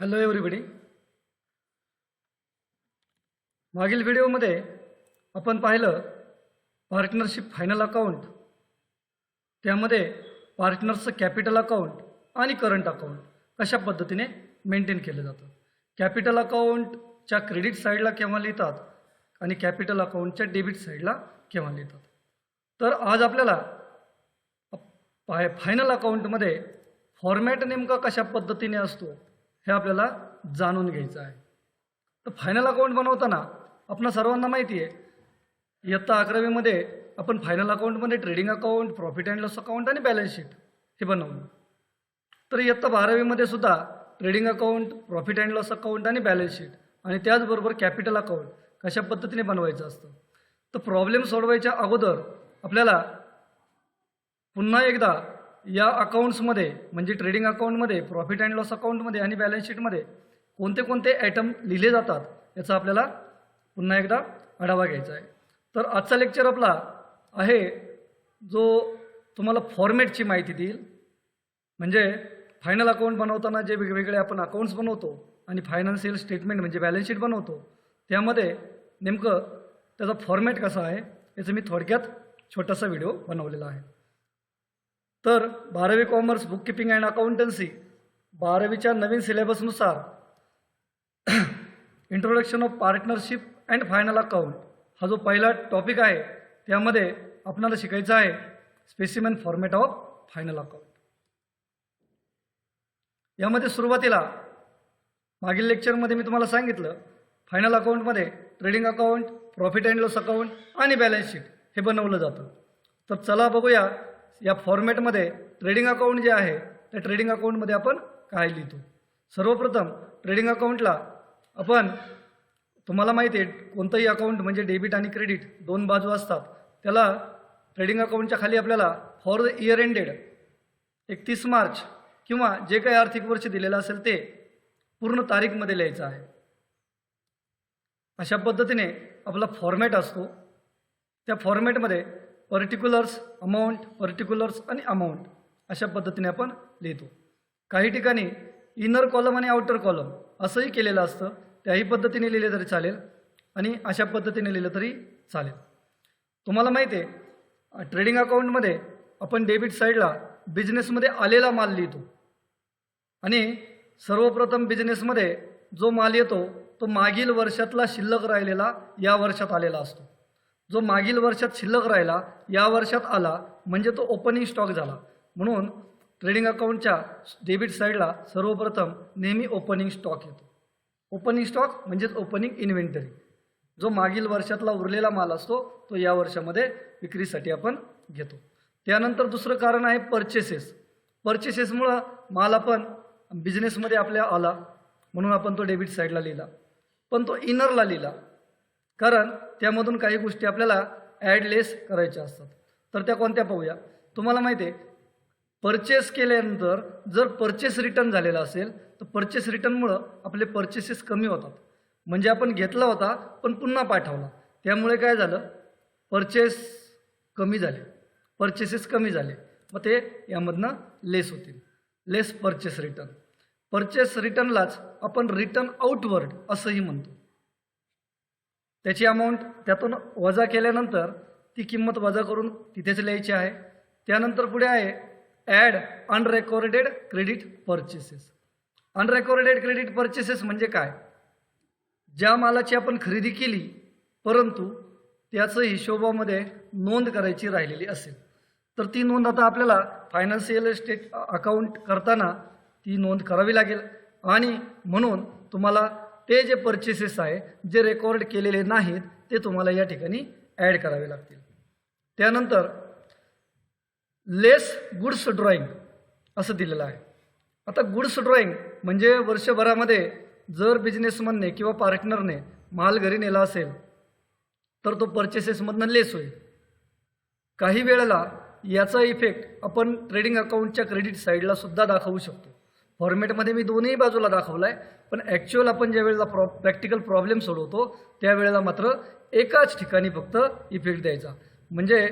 Hello everybody. मागील व्हिडिओमध्ये आपण पाहिलं पार्टनरशिप फायनल अकाउंट, त्यामध्ये पार्टनरचं कॅपिटल अकाउंट आणि करंट अकाउंट कशा पद्धतीने मेंटेन केलं जातं. कॅपिटल अकाउंटच्या क्रेडिट साईडला केव्हा लिहितात आणि कॅपिटल अकाउंटच्या डेबिट साईडला केव्हा लिहितात. तर आज आपल्याला फायनल अकाउंटमध्ये फॉर्मॅट नेमका कशा पद्धतीने असतो हे आपल्याला जाणून घ्यायचं आहे. तर फायनल अकाउंट बनवताना आपणा सर्वांना माहिती आहे, इयत्ता 11वीमध्ये आपण फायनल अकाउंटमध्ये trading account, profit and loss account आणि बॅलन्स शीट हे बनवलं. तर इयत्ता 12वीमध्ये सुद्धा trading account, profit and loss account आणि बॅलन्स शीट आणि त्याचबरोबर कॅपिटल अकाउंट कशा पद्धतीने बनवायचं असतं. तर प्रॉब्लेम सोडवायच्या अगोदर आपल्याला पुन्हा एकदा या अकाउंट्समध्ये म्हणजे ट्रेडिंग अकाउंटमध्ये, प्रॉफिट अँड लॉस अकाउंटमध्ये आणि बॅलन्स शीटमध्ये कोणते कोणते आयटम लिहिले जातात याचा आपल्याला पुन्हा एकदा आढावा घ्यायचा आहे. तर आजचा लेक्चर आपला आहे जो तुम्हाला फॉर्मॅटची माहिती देईल. म्हणजे फायनल अकाउंट बनवताना जे वेगवेगळे आपण अकाउंट्स बनवतो आणि फायनान्शियल स्टेटमेंट म्हणजे बॅलन्स शीट बनवतो, त्यामध्ये नेमकं त्याचा फॉर्मॅट कसा आहे याचं मी थोडक्यात छोटासा व्हिडिओ बनवलेला आहे. तर 12वी commerce book keeping and accountancy 12वीच्या नवीन सिलेबसनुसार introduction of partnership and final account हा जो पहिला टॉपिक आहे त्यामध्ये आपल्याला शिकायचं आहे specimen format of final account. यामध्ये सुरुवातीला मागील लेक्चरमध्ये मी तुम्हाला सांगितलं फायनल अकाउंटमध्ये trading account, profit and loss account आणि बॅलन्स शीट हे बनवलं जातं. तर चला बघूया या फॉर्मॅटमध्ये ट्रेडिंग अकाउंट जे आहे त्या ट्रेडिंग अकाउंटमध्ये आपण काय लिहितो. सर्वप्रथम ट्रेडिंग अकाउंटला आपण, तुम्हाला माहिती आहे कोणतंही अकाउंट म्हणजे डेबिट आणि क्रेडिट दोन बाजू असतात, त्याला ट्रेडिंग अकाउंटच्या खाली आपल्याला for the year ended 31 March किंवा जे काही आर्थिक वर्ष दिलेलं असेल ते पूर्ण तारीखमध्ये लिहायचं आहे. अशा पद्धतीने आपला फॉर्मॅट असतो. त्या फॉर्मॅटमध्ये पर्टिक्युलर्स, अमाऊंट, पर्टिक्युलर्स आणि अमाऊंट अशा पद्धतीने आपण लिहितो. काही ठिकाणी इनर कॉलम आणि आउटर कॉलम असंही केलेलं असतं, त्याही पद्धतीने लिहिले तरी चालेल आणि अशा पद्धतीने लिहिलं तरी चालेल. तुम्हाला माहिती आहे ट्रेडिंग अकाउंटमध्ये आपण डेबिट साईडला बिझनेसमध्ये आलेला माल लिहितो आणि सर्वप्रथम बिझनेसमध्ये जो माल येतो तो मागील वर्षातला शिल्लक राहिलेला या वर्षात आलेला असतो. जो मागील वर्षात शिल्लक राहिला या वर्षात आला म्हणजे तो ओपनिंग स्टॉक झाला. म्हणून ट्रेडिंग अकाउंटच्या डेबिट साईडला सर्वप्रथम नेहमी ओपनिंग स्टॉक येतो. ओपनिंग स्टॉक म्हणजेच ओपनिंग इन्व्हेंटरी. जो मागील वर्षातला उरलेला माल असतो तो या वर्षामध्ये विक्रीसाठी आपण घेतो. त्यानंतर दुसरं कारण आहे परचेसेस. परचेसेसमुळं माल आपण बिझनेसमध्ये आपल्या आला म्हणून आपण तो डेबिट साईडला लिहिला, पण तो इनरला लिहिला कारण त्यामधून काही गोष्टी आपल्याला ॲड लेस करायच्या असतात. तर त्या कोणत्या पाहूया. तुम्हाला माहिती आहे परचेस केल्यानंतर जर परचेस रिटर्न झालेला असेल तर परचेस रिटर्नमुळं आपले परचेसेस कमी होतात. म्हणजे आपण घेतला होता पण पुन्हा पाठवला, त्यामुळे काय झालं, परचेस कमी झाले, परचेसेस कमी झाले, मग ते यामधनं लेस होतील. लेस परचेस रिटर्न. परचेस रिटर्नलाच आपण रिटर्न आउटवर्ड असंही म्हणतो. त्याची अमाऊंट त्यातून वजा केल्यानंतर ती किंमत वजा करून तिथेच लिहायची आहे. त्यानंतर पुढे आहे add unrecorded credit purchases. Unrecorded credit purchases म्हणजे काय, ज्या मालाची आपण खरेदी केली परंतु त्याचं हिशोबामध्ये नोंद करायची राहिलेली असेल तर ती नोंद आता आपल्याला फायनान्शियल स्टेट अकाउंट करताना ती नोंद करावी लागेल आणि म्हणून तुम्हाला ते जे परचेसेस आहे जे रेकॉर्ड केलेले नाहीत ते तुम्हाला या ठिकाणी ॲड करावे लागतील. त्यानंतर लेस गुड्स ड्रॉईंग असं दिलेलं आहे. आता गुड्स ड्रॉईंग म्हणजे वर्षभरामध्ये जर बिझनेसमनने किंवा पार्टनरने माल घरी नेला असेल तर तो परचेसेसमधनं लेस होईल. काही वेळेला याचा इफेक्ट आपण ट्रेडिंग अकाउंटच्या क्रेडिट साईडला सुद्धा दाखवू शकतो. फॉर्मॅटमध्ये मी दोन्ही बाजूला दाखवला आहे, पण ॲक्च्युअल आपण ज्या वेळेला प्रॅक्टिकल प्रॉब्लेम सोडवतो त्यावेळेला मात्र एकाच ठिकाणी फक्त इफेक्ट द्यायचा. म्हणजे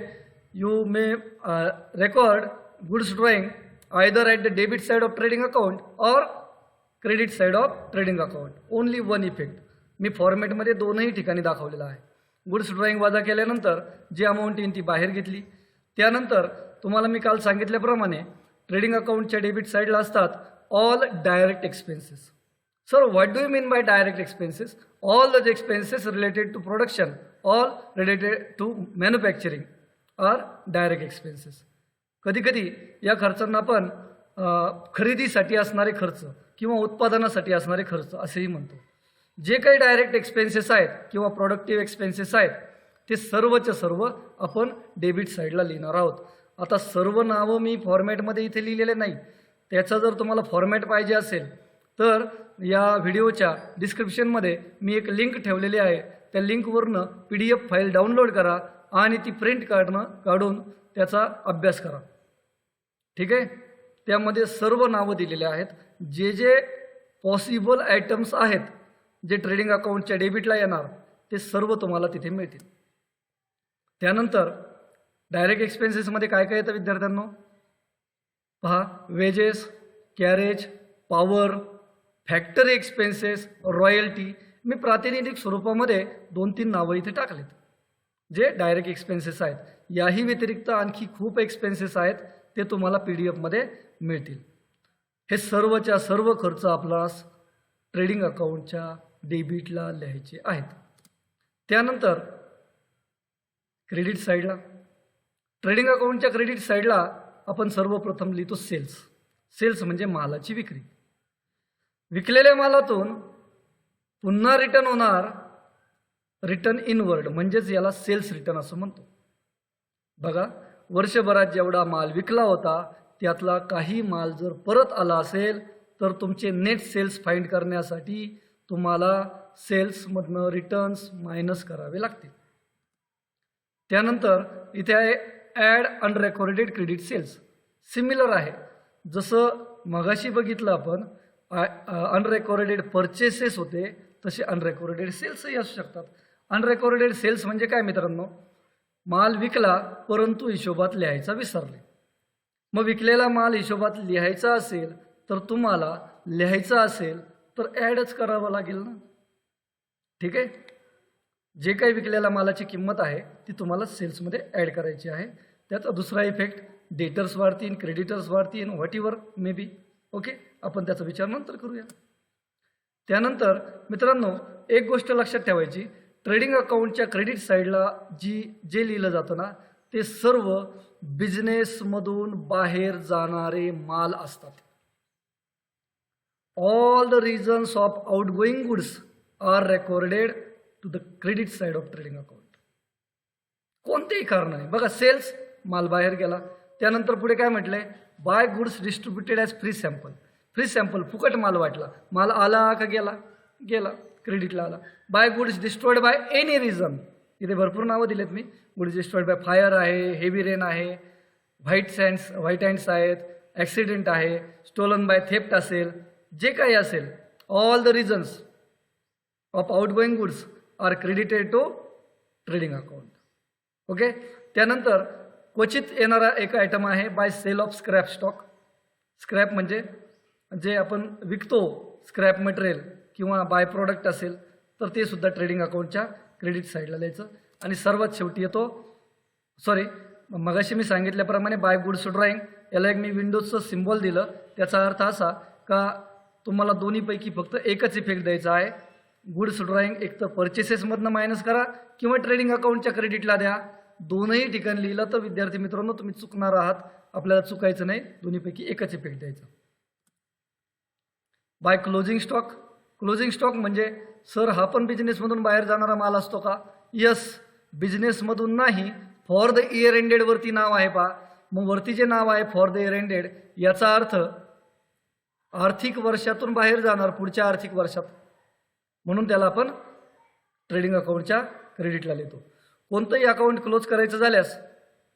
you may record goods drawing either at the debit side of trading account or credit side of trading account. Only one effect. मी फॉर्मॅटमध्ये दोनही ठिकाणी दाखवलेलं आहे. गुड्स ड्रॉईंग वजा केल्यानंतर जी अमाऊंट येईल ती बाहेर घेतली. त्यानंतर तुम्हाला मी काल सांगितल्याप्रमाणे ट्रेडिंग अकाउंटच्या डेबिट साईडला असतात all direct expenses. Sir what do you mean by direct expenses? All the expenses related to production, all related to manufacturing are direct expenses. कधीकधी या खर्चांना आपण खरेदीसाठी असणारे खर्च किंवा उत्पादनासाठी असणारे खर्च असेही म्हणतो. जे काही डायरेक्ट एक्सपेन्सेस आहेत किंवा प्रोडक्टिव्ह एक्सपेन्सेस आहेत ते सर्वच्या सर्व आपण डेबिट साईडला लिहिणार आहोत. आता सर्व नावं मी फॉर्मॅटमध्ये इथे लिहिलेले नाही. त्याचा जर तुम्हाला फॉर्मॅट पाहिजे असेल तर या व्हिडिओच्या डिस्क्रिप्शनमध्ये मी एक लिंक ठेवलेली आहे. त्या लिंकवरनं PDF फाईल डाउनलोड करा आणि ती प्रिंट काढून त्याचा अभ्यास करा. ठीक आहे. त्यामध्ये सर्व नावं दिलेले आहेत. जे जे पॉसिबल आयटम्स आहेत जे ट्रेडिंग अकाउंटच्या डेबिटला येणार ते सर्व तुम्हाला तिथे मिळतील. त्यानंतर डायरेक्ट एक्सपेन्सेसमध्ये काय काय येतं विद्यार्थ्यांनो? पहा, wages, carriage, power, factory expenses, royalty. मी प्रातिनिधिक स्वरूपामध्ये 2-3 नावं इथे टाकलेत जे डायरेक्ट एक्सपेन्सेस आहेत. याही व्यतिरिक्त आणखी खूप एक्सपेन्सेस आहेत ते तुम्हाला PDF मिळतील. हे सर्वच्या सर्व खर्च आपल्यास ट्रेडिंग अकाउंटच्या डेबिटला लिहायचे आहेत. त्यानंतर क्रेडिट साईडला, ट्रेडिंग अकाउंटच्या क्रेडिट साईडला आपण सर्वप्रथम लिहितो सेल्स. सेल्स म्हणजे मालाची विक्री. विकलेल्या मालातून पुन्हा रिटर्न होणार रिटर्न इनवर्ड म्हणजेच याला सेल्स रिटर्न असं म्हणतो. बघा, वर्षभरात जेवढा माल विकला होता त्यातला काही माल जर परत आला असेल तर तुमचे नेट सेल्स फाइंड करण्यासाठी तुम्हाला सेल्समधनं रिटर्न्स मायनस करावे लागतील. त्यानंतर इथे आहे add unrecorded credit cells. Similar आहे. जसं मगाशी बघितलं आपण अनरेकॉर्डेड परचेसेस होते तसे अनरेकॉर्डेड सेल्सही असू शकतात. अनरेकॉर्डेड सेल्स म्हणजे काय मित्रांनो? माल विकला परंतु हिशोबात लिहायचा विसरले. मग विकलेला माल हिशोबात लिहायचा असेल तर तुम्हाला लिहायचा असेल तर ॲडच करावं लागेल ना. ठीक आहे. जे काही विकलेल्या मालाची किंमत आहे ती तुम्हाला सेल्समध्ये ॲड करायची आहे. त्याचा दुसरा इफेक्ट डेटर्स वाढतील, क्रेडिटर्स वाढतील, what ever may be. Okay, आपण त्याचा विचार नंतर करूया. त्यानंतर मित्रांनो एक गोष्ट लक्षात ठेवायची, ट्रेडिंग अकाउंटच्या क्रेडिट साईडला जे लिहिलं जातं ना ते सर्व बिझनेसमधून बाहेर जाणारे माल असतात. All the reasons of outgoing goods are recorded to the credit side of trading account. कोणतेही कारण नाही. बघा, सेल्स माल बाहेर गेला. त्यानंतर पुढे काय म्हटलंय? By goods distributed as free sample. Free sample फुकट माल वाटला. माल आला का गेला? गेला, क्रेडिटला आला. By goods destroyed by any reason. इथे भरपूर नावं दिलेत मी. गुड्स डिस्ट्रॉयड बाय फायर आहे, हेवी रेन आहे, व्हाईट हँड्स आहेत, ॲक्सिडेंट आहे, स्टोलन बाय थेफ्ट असेल, जे काही असेल, all the reasons of outgoing goods are credited to trading account. Okay. त्यानंतर क्वचित येणारा एक आयटम आहे by sale of scrap stock. Scrap म्हणजे जे आपण विकतो स्क्रॅप मटेरियल किंवा बाय प्रोडक्ट असेल तर ते सुद्धा ट्रेडिंग अकाउंटच्या क्रेडिट साईडला लिहायचं. आणि सर्वात शेवटी येतो, मगाशी मी सांगितल्याप्रमाणे बाय गुड्स ड्रॉईंग. याला एक मी विंडोजचं सिम्बॉल दिलं. त्याचा अर्थ असा का तुम्हाला दोन्हीपैकी फक्त एकच इफेक्ट द्यायचा आहे. गुड्स ड्रॉईंग एक तर परचेसेसमधनं मायनस करा किंवा ट्रेडिंग अकाउंटच्या क्रेडिटला द्या. दोनही ठिकाणी लिहिलं तर विद्यार्थी मित्रांनो तुम्ही चुकणार आहात. आपल्याला चुकायचं नाही. दोन्हीपैकी एकच इफेक्ट द्यायचा. By closing stock. Closing stock म्हणजे सर हा पण बिझनेसमधून बाहेर जाणारा माल असतो का? यस, बिझनेसमधून नाही. फॉर द इयर एंडेड वरती नाव आहे पहा. मग वरती जे नाव आहे फॉर द इयर एंडेड याचा अर्थ आर्थिक वर्षातून बाहेर जाणार, पुढच्या आर्थिक वर्षात. म्हणून त्याला आपण ट्रेडिंग अकाउंटच्या क्रेडिटला लिहितो. कोणतंही अकाउंट क्लोज करायचं झाल्यास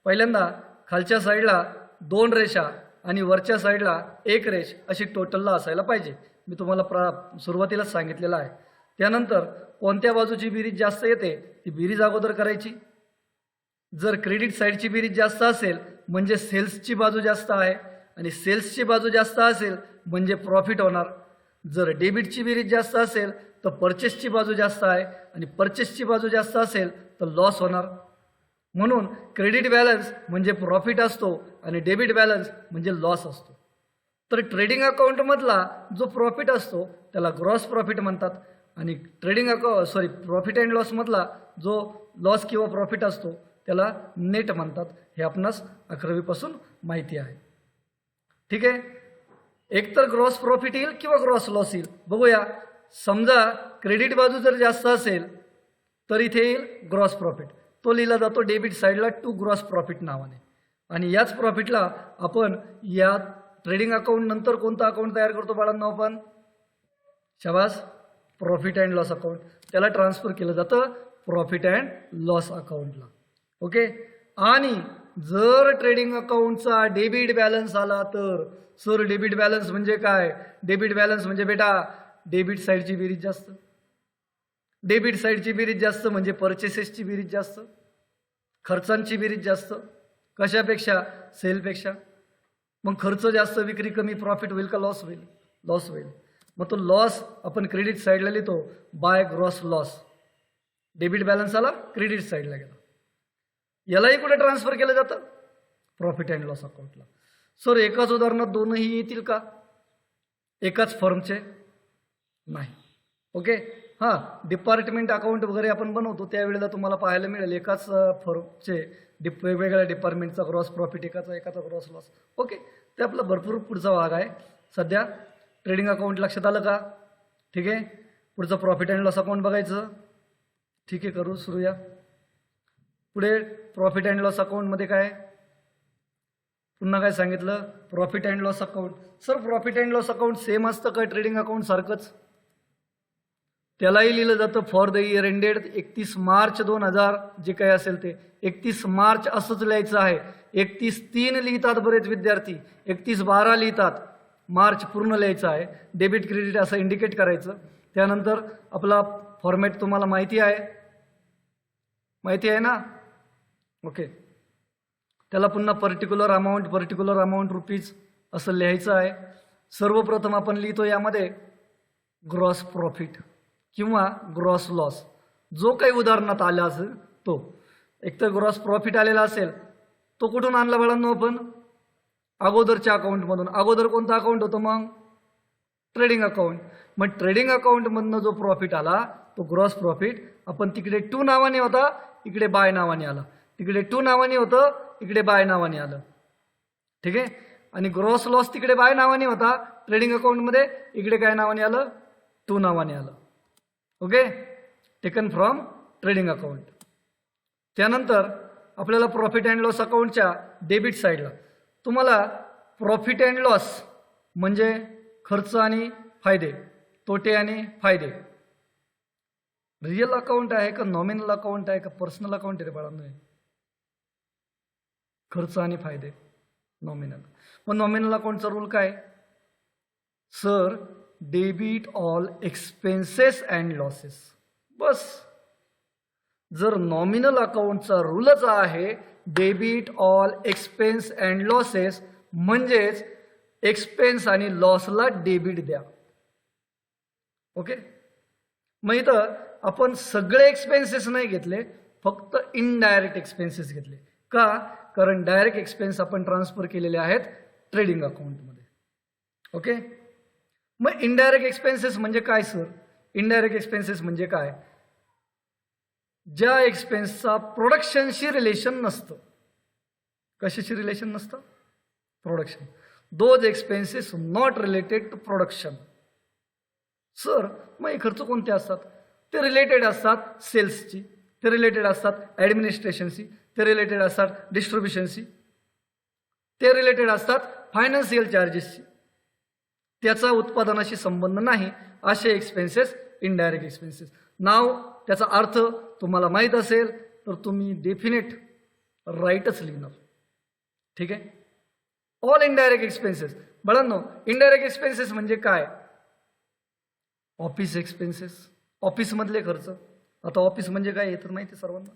पहिल्यांदा खालच्या साईडला 2 रेषा आणि वरच्या साईडला 1 रेष अशी टोटलला असायला पाहिजे. मी तुम्हाला सुरुवातीलाच सांगितलेलं आहे. त्यानंतर कोणत्या बाजूची बेरीज जास्त येते ती बेरीज अगोदर करायची. जर क्रेडिट साईडची बेरीज जास्त असेल म्हणजे सेल्सची बाजू जास्त आहे आणि सेल्सची बाजू जास्त असेल म्हणजे प्रॉफिट होणार. जर डेबिटची बेरीज जास्त असेल तर परचेसची बाजू जास्त आहे आणि परचेसची बाजू जास्त असेल तर लॉस होणार. म्हणून क्रेडिट बॅलन्स म्हणजे प्रॉफिट असतो आणि डेबिट बॅलन्स म्हणजे लॉस असतो. तर ट्रेडिंग अकाउंटमधला जो प्रॉफिट असतो त्याला ग्रॉस प्रॉफिट म्हणतात आणि प्रॉफिट अँड लॉसमधला जो लॉस किंवा प्रॉफिट असतो त्याला नेट म्हणतात. हे आपणास 11वीपासून माहिती आहे. ठीक आहे. एकतर ग्रॉस प्रॉफिट येईल किंवा ग्रॉस लॉस येईल. बघूया. समजा क्रेडिट बाजू जर जास्त असेल तर इथे येईल ग्रॉस प्रॉफिट. तो लिहिला जातो डेबिट साईडला टू ग्रॉस प्रॉफिट नावाने. आणि याच प्रॉफिटला आपण या ट्रेडिंग अकाउंट नंतर कोणतं अकाउंट तयार करतो बाळांनो आपण? शाबास, प्रॉफिट अँड लॉस अकाउंट. त्याला ट्रान्सफर केलं जातं प्रॉफिट अँड लॉस अकाउंटला. ओके. आणि जर ट्रेडिंग अकाउंटचा डेबिट बॅलन्स आला तर सर डेबिट बॅलन्स म्हणजे काय? डेबिट बॅलन्स म्हणजे बेटा डेबिट साईडची बेरीज जास्त. डेबिट साईडची बेरीज जास्त म्हणजे परचेसेसची बेरीज जास्त, खर्चांची बेरीज जास्त. कशापेक्षा? सेलपेक्षा. मग खर्च जास्त, विक्री कमी, प्रॉफिट होईल का लॉस होईल? लॉस होईल. मग तो लॉस आपण क्रेडिट साईडला लिहितो by gross loss. Debit balance आला क्रेडिट साईडला गेला. यालाही कुठे ट्रान्सफर केलं जातं? प्रॉफिट अँड लॉस अकाउंटला. सर एकाच उदाहरणात दोनही येतील का? एकाच फर्मचे नाही. ओके. हां, डिपार्टमेंट अकाउंट वगैरे आपण बनवतो त्यावेळेला तुम्हाला पाहायला मिळेल एकाच फर्मचे वेगवेगळ्या डिपार्टमेंटचा ग्रॉस प्रॉफिट एकाचा ग्रॉस लॉस. ओके. ते आपला भरपूर पुढचा भाग आहे. सध्या ट्रेडिंग अकाउंट लक्षात आलं का? ठीक आहे. पुढचं प्रॉफिट अँड लॉस अकाउंट बघायचं. ठीक आहे, करू सुरूया. पुढे प्रॉफिट अँड लॉस अकाउंटमध्ये काय? पुन्हा काय सांगितलं? Profit and loss account. Sir profit and loss account same असतं का ट्रेडिंग अकाउंट सारखंच? त्यालाही लिहिलं जातं for the year ended 31 March 2000 जे काही असेल ते 31 मार्च असंच लिहायचं आहे. 31/3 लिहितात बरेच विद्यार्थी, 31/12 लिहितात. मार्च पूर्ण लिहायचं आहे. डेबिट क्रेडिट असं इंडिकेट करायचं. त्यानंतर आपला फॉर्मॅट तुम्हाला माहिती आहे ना? ओके. त्याला पुन्हा पर्टिक्युलर अमाऊंट रुपीज असं लिहायचं आहे. सर्वप्रथम आपण लिहितो यामध्ये ग्रॉस प्रॉफिट किंवा ग्रॉस लॉस जो काही उदाहरणात आला असेल तो. एक तर ग्रॉस प्रॉफिट आलेला असेल तो कुठून आणला बाळांनो आपण? अगोदरच्या अकाउंटमधून. अगोदर कोणतं अकाउंट होतं मग? Trading account. मग ट्रेडिंग अकाउंटमधनं जो प्रॉफिट आला तो ग्रॉस प्रॉफिट आपण तिकडे टू नावाने होता, इकडे बाय नावाने आला. तिकडे टू नावाने होतं, इकडे बाय नावाने आलं. ठीक आहे. आणि ग्रॉस लॉस तिकडे बाय नावाने होता ट्रेडिंग अकाउंटमध्ये, इकडे काय नावाने आलं? टू नावाने आलं. Okay. Taken from trading account. त्यानंतर आपल्याला प्रॉफिट अँड लॉस अकाउंटच्या डेबिट साईडला तुम्हाला प्रॉफिट अँड लॉस म्हणजे खर्च आणि फायदे, तोटे आणि फायदे. रिअल अकाउंट आहे का नॉमिनल अकाउंट आहे का पर्सनल अकाउंट आहे रे बाळांनो? खर्च आणि फायदे नॉमिनल. मग नॉमिनल अकाउंटचा रूल काय? Sir debit all expenses and losses. बस. जर नॉमिनल अकाउंटचा रूलच आहे debit all expense and losses म्हणजेच एक्सपेन्स आणि लॉसला डेबिट द्या. ओके. मग इथं आपण सगळे एक्सपेन्सेस नाही घेतले, फक्त इनडायरेक्ट एक्सपेन्सेस घेतले. का? कारण डायरेक्ट एक्सपेन्स आपण ट्रान्सफर केलेले आहेत ट्रेडिंग अकाउंटमध्ये. ओके. मग इनडायरेक्ट एक्सपेन्सेस म्हणजे काय सर? इनडायरेक्ट एक्सपेन्सेस म्हणजे काय? ज्या एक्सपेन्सचा प्रोडक्शनशी रिलेशन नसतं. कशाशी रिलेशन नसतं? Production. Those expenses not related to production. Sir मग हे खर्च कोणते असतात? ते रिलेटेड असतात सेल्सची, ते रिलेटेड असतात ॲडमिनिस्ट्रेशनशी, ते रिलेटेड असतात डिस्ट्रीब्युशनशी, ते रिलेटेड असतात फायनान्शियल चार्जेसशी. त्याचा उत्पादनाशी संबंध नाही असे एक्सपेन्सेस इनडायरेक्ट एक्सपेन्सेस. नाव त्याचा अर्थ तुम्हाला माहीत असेल तर तुम्ही डेफिनेट राईटच लिहिणार. ठीक आहे. All indirect expenses. बाळांनो इनडायरेक्ट एक्सपेन्सेस म्हणजे काय? ऑफिस एक्सपेन्सेस, ऑफिसमधले खर्च. आता ऑफिस म्हणजे काय हे तर माहिती सर्वांना.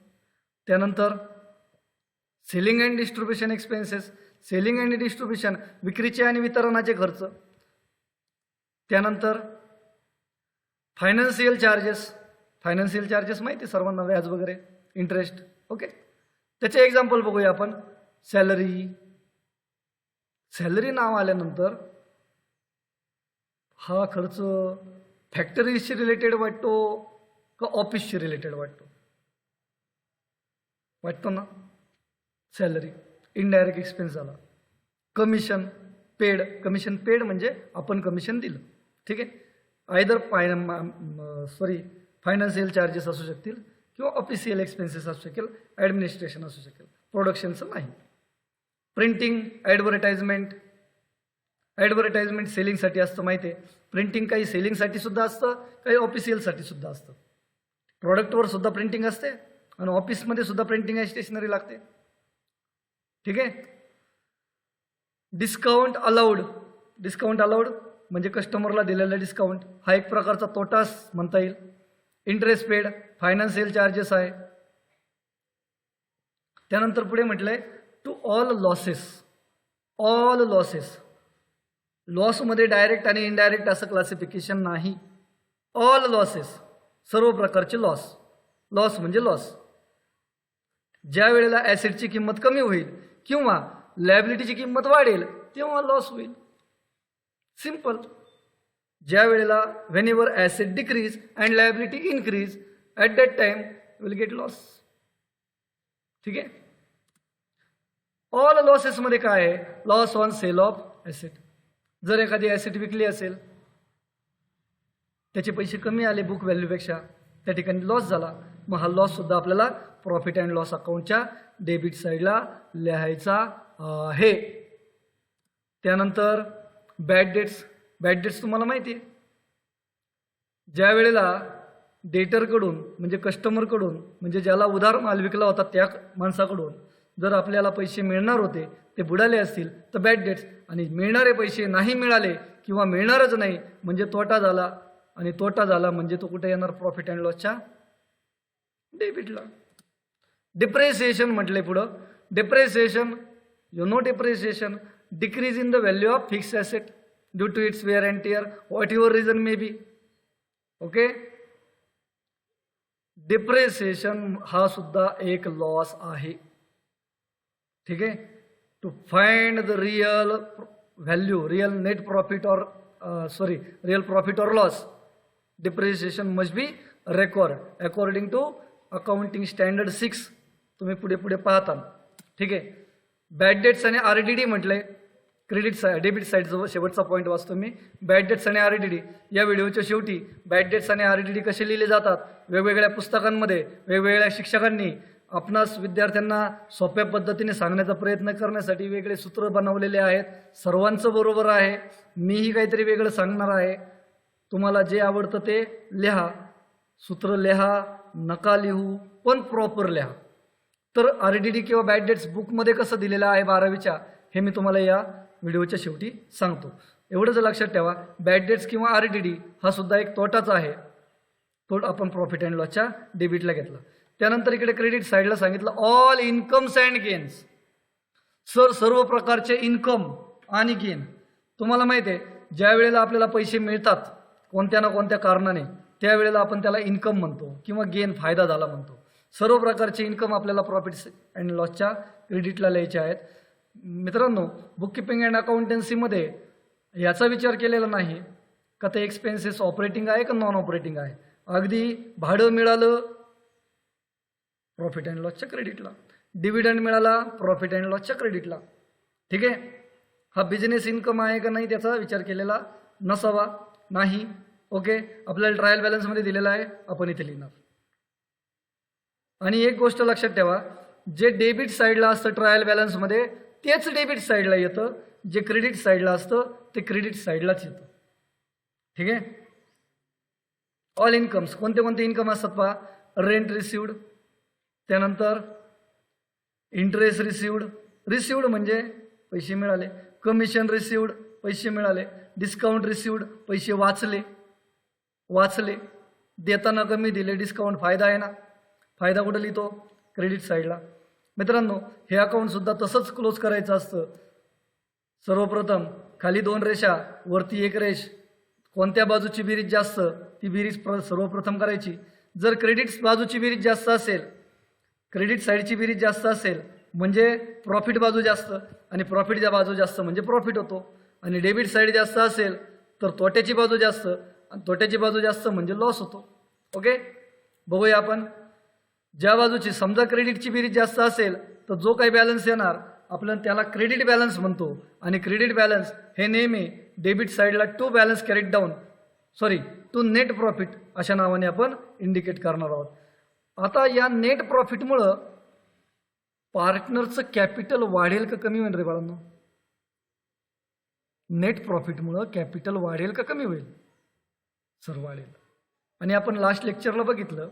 त्यानंतर selling and distribution expenses. Selling and distribution विक्रीचे आणि वितरणाचे खर्च. त्यानंतर फायनान्शियल चार्जेस माहिती आहे सर्वांना, व्याज वगैरे, इंटरेस्ट. ओके, त्याचे एक्झाम्पल बघूया आपण. सॅलरी नाव आल्यानंतर हा खर्च फॅक्टरीशी रिलेटेड वाटतो का ऑफिसशी रिलेटेड वाटतो ना. सॅलरी इनडायरेक्ट एक्सपेन्स झाला. कमिशन पेड म्हणजे आपण कमिशन दिलं. ठीक आहे. आयदर फायनान्शियल चार्जेस असू शकतील किंवा ऑफिशियल एक्सपेन्सेस असू शकेल, ॲडमिनिस्ट्रेशन असू शकेल, प्रोडक्शनचं नाही. प्रिंटिंग, ॲडव्हर्टाइजमेंट सेलिंगसाठी असतं माहिती आहे. प्रिंटिंग काही सेलिंगसाठी सुद्धा असतं, काही ऑफिशियलसाठी सुद्धा असतं. प्रॉडक्टवर सुद्धा प्रिंटिंग असते आणि ऑफिसमध्ये सुद्धा प्रिंटिंग आणि स्टेशनरी लागते. ठीक आहे. डिस्काउंट अलाउड म्हणजे कस्टमरला दिलेला डिस्काउंट, हा एक प्रकारचा तोटाच म्हणता येईल. इंटरेस्ट पेड फायनान्शियल चार्जेस आहे. त्यानंतर पुढे म्हटलंय टू ऑल लॉसेस. लॉसमध्ये डायरेक्ट आणि इनडायरेक्ट असं क्लासिफिकेशन नाही. ऑल लॉसेस, सर्व प्रकारचे लॉस म्हणजे लॉस. ज्या वेळेला ॲसेटची किंमत कमी होईल किंवा लायबिलिटीची किंमत वाढेल तेव्हा लॉस होईल. सिंपल. ज्या वेळेला whenever asset decrease and liability increase at that time will get loss. ठीक आहे. ऑल लॉसेसमध्ये काय आहे? Loss on sale of asset. जर एखादी ॲसेट विकली असेल, त्याचे पैसे कमी आले बुक व्हॅल्यूपेक्षा, त्या ठिकाणी लॉस झाला, मग हा लॉस सुद्धा आपल्याला प्रॉफिट अँड लॉस अकाउंटच्या डेबिट साईडला लिहायचा आहे. त्यानंतर बॅड डेट्स तुम्हाला माहिती आहे. ज्या वेळेला डेटरकडून म्हणजे कस्टमरकडून, म्हणजे ज्याला उधार माल विकला होता त्या माणसाकडून जर आपल्याला पैसे मिळणार होते ते बुडाले असतील तर बॅड डेट्स, आणि मिळणारे पैसे नाही मिळाले किंवा मिळणारच नाही म्हणजे तोटा झाला, आणि तोटा झाला म्हणजे तो कुठे येणार? प्रॉफिट अँड लॉसच्या डेबिटला. डिप्रेसिएशन म्हटलंय पुढं. Depreciation decrease in the value of fix asset due to its wear and tear, what your reason may be. Okay. Depreciation हा सुद्धा एक लॉस आहे. ठीक आहे. To find the real value, real net profit real profit or loss, depreciation must be record according to accounting standard 6. तुम्ही पुढे पाहता. ठीक आहे. बॅड डेट्स आणि RDD म्हटलंय. डेबिट साईडचा शेवटचा पॉईंट वाचतो मी. बॅड डेट्स आणि RDD. या व्हिडिओच्या शेवटी बॅड डेट्स आणि RDD कसे लिहिले जातात वेगवेगळ्या पुस्तकांमध्ये वेगवेगळ्या शिक्षकांनी आपणास विद्यार्थ्यांना सोप्या पद्धतीने सांगण्याचा प्रयत्न करण्यासाठी वेगळे सूत्र बनवलेले आहेत. सर्वांचं बरोबर आहे, मीही काहीतरी वेगळं सांगणार आहे. तुम्हाला जे आवडतं ते लिहा, सूत्र लिहा, नका लिहू, पण प्रॉपर लिहा. तर RDD किंवा बॅड डेट्स बुकमध्ये कसं दिलेलं आहे 12वीच्या, हे मी तुम्हाला या व्हिडिओच्या शेवटी सांगतो. एवढंच लक्षात ठेवा, बॅड डेट्स किंवा RDD हा सुद्धा एक तोटाच आहे. तो आपण प्रॉफिट अँड लॉसच्या डेबिटला घेतला. त्यानंतर इकडे क्रेडिट साईडला सांगितलं ऑल इन्कम्स अँड गेन्स. सर्व प्रकारचे इन्कम आणि गेन. तुम्हाला माहिती आहे, ज्या वेळेला आपल्याला पैसे मिळतात कोणत्या ना कोणत्या कारणाने, त्यावेळेला आपण त्याला इन्कम म्हणतो किंवा गेन, फायदा झाला म्हणतो. सर्व प्रकारचे इन्कम आपल्याला प्रॉफिट अँड लॉसच्या क्रेडिटला लिहायचे आहेत. मित्रांनो, बुक किपिंग अँड अकाउंटन्सीमध्ये याचा विचार केलेला नाही का ते एक्सपेन्सेस ऑपरेटिंग आहे का नॉन ऑपरेटिंग आहे. अगदी भाडं मिळालं प्रॉफिट अँड लॉसच्या क्रेडिटला, डिव्हिडंड मिळाला प्रॉफिट अँड लॉसच्या क्रेडिटला. ठीक आहे. हा बिझनेस इन्कम आहे का नाही त्याचा विचार केलेला नसावा. नाही. ओके. आपल्याला ट्रायल बॅलन्समध्ये दिलेला आहे, आपण इथे लिहिणार. आणि एक गोष्ट लक्षात ठेवा, जे डेबिट साईडला असतं ट्रायल बॅलन्समध्ये तेच डेबिट साईडला येतं, जे क्रेडिट साईडला असतं ते क्रेडिट साईडलाच येतं. ठीक आहे. ऑल इन्कम्स कोणते इन्कम असतात पहा. रेंट रिसिव्ड, त्यानंतर इंटरेस्ट रिसिव्ड म्हणजे पैसे मिळाले, कमिशन रिसिव्ड पैसे मिळाले, डिस्काउंट रिसिव्ड पैसे वाचले, देताना कमी दिले, डिस्काउंट फायदा आहे ना. फायदा कुठं लिहितो? क्रेडिट साईडला. मित्रांनो, हे अकाउंट सुद्धा तसंच क्लोज करायचं असतं. सर्वप्रथम खाली 2 रेषा वरती 1 रेष, कोणत्या बाजूची बेरीज जास्त ती बेरीज सर्वप्रथम करायची. जर क्रेडिट बाजूची बेरीज जास्त असेल, क्रेडिट साईडची बेरीज जास्त असेल म्हणजे प्रॉफिट बाजू जास्त, आणि प्रॉफिटच्या बाजू जास्त म्हणजे प्रॉफिट होतो. आणि डेबिट साईड जास्त असेल तर तोट्याची बाजू जास्त, आणि तोट्याची बाजू जास्त म्हणजे लॉस होतो. ओके, बघूया आपण. ज्या बाजूची समजा क्रेडिटची बेरीज जास्त असेल तर जो काही बॅलन्स येणार आपण त्याला क्रेडिट बॅलन्स म्हणतो. आणि क्रेडिट बॅलन्स हे नेहमी डेबिट साईडला to balance carried down to net profit अशा नावाने आपण इंडिकेट करणार आहोत. आता या नेट प्रॉफिटमुळं पार्टनरचं कॅपिटल वाढेल का कमी होईल रे बाळांनो? नेट प्रॉफिटमुळं कॅपिटल वाढेल का कमी होईल? सर वाढेल. आणि आपण लास्ट लेक्चरला बघितलं,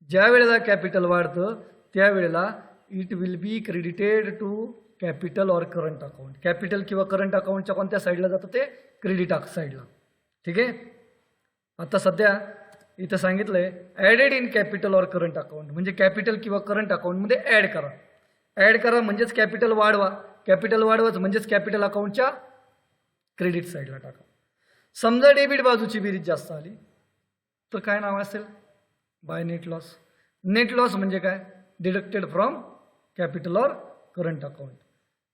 ज्या वेळेला कॅपिटल वाढतं त्यावेळेला it will be credited to capital or current account. Capital किंवा करंट अकाउंटच्या कोणत्या साईडला जातं? ते क्रेडिट साईडला. ठीक आहे. आता सध्या इथं सांगितलंय added in capital or current account, म्हणजे कॅपिटल किंवा करंट अकाउंटमध्ये ॲड करा. ॲड करा म्हणजेच कॅपिटल वाढवा, कॅपिटल वाढवाच म्हणजेच कॅपिटल अकाउंटच्या क्रेडिट साईडला टाका. समजा डेबिट बाजूची बेरीज जास्त आली तर काय नाव असेल? By net loss. Net loss म्हणजे काय? Deducted from capital or current account.